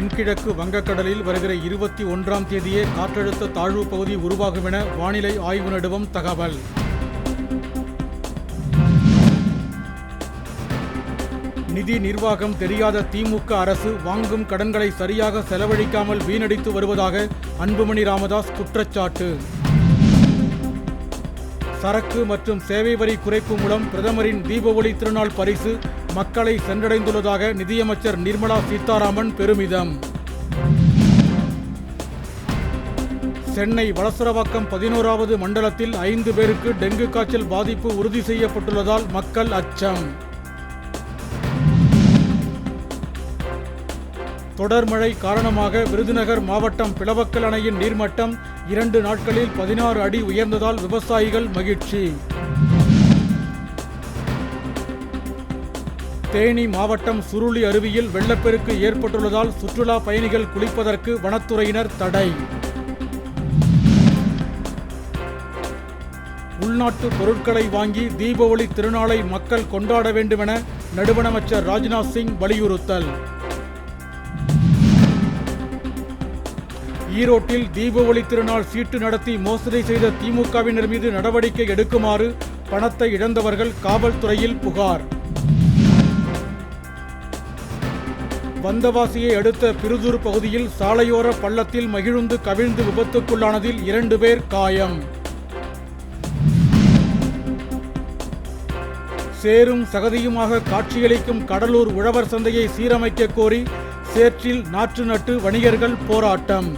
தென்கிழக்கு வங்கக்கடலில் வருகிற 21ஆம் தேதியே காற்றழுத்த தாழ்வு பகுதி உருவாகும் என வானிலை ஆய்வு நடுவம் தகவல். நிதி நிர்வாகம் தெரியாத திமுக அரசு வாங்கும் கடன்களை சரியாக செலவழிக்காமல் வீணடித்து வருவதாக அன்புமணி ராமதாஸ் குற்றச்சாட்டு. சரக்கு மற்றும் சேவை வரி குறைப்பு மூலம் பிரதமரின் தீபாவளி திருநாள் பரிசு மக்களை சென்றடைந்துள்ளதாக நிதியமைச்சர் நிர்மலா சீதாராமன் பெருமிதம். சென்னை வளசரவாக்கம் 11வது மண்டலத்தில் 5 பேருக்கு டெங்கு காய்ச்சல் பாதிப்பு உறுதி செய்யப்பட்டுள்ளதால் மக்கள் அச்சம். தொடர் மழை காரணமாக விருதுநகர் மாவட்டம் பிளவக்கல் அணையின் நீர்மட்டம் 2 நாட்களில் 16 அடி உயர்ந்ததால் விவசாயிகள் மகிழ்ச்சி. தேனி மாவட்டம் சுருளி அருவியில் வெள்ளப்பெருக்கு ஏற்பட்டுள்ளதால் சுற்றுலா பயணிகள் குளிப்பதற்கு வனத்துறையினர் தடை. உள்நாட்டு பொருட்களை வாங்கி தீபாவளி திருநாளை மக்கள் கொண்டாட வேண்டுமென நடுவண் அமைச்சர் ராஜ்நாத் சிங் வலியுறுத்தல். ஈரோட்டில் தீபாவளி திருநாள் சீட்டு நடத்தி மோசடி செய்த திமுகவினர் மீது நடவடிக்கை எடுக்குமாறு பணத்தை இழந்தவர்கள் காவல்துறையில் புகார். வந்தவாசியை அடுத்த பிருதூர் பகுதியில் சாலையோர பள்ளத்தில் மகிழுந்து கவிழ்ந்து விபத்துக்குள்ளானதில் 2 பேர் காயம். சேரும் சகதியுமாக காட்சியளிக்கும் கடலூர் உழவர் சந்தையை சீரமைக்க கோரி சேற்றில் நாற்று நட்டு வணிகர்கள் போராட்டம்.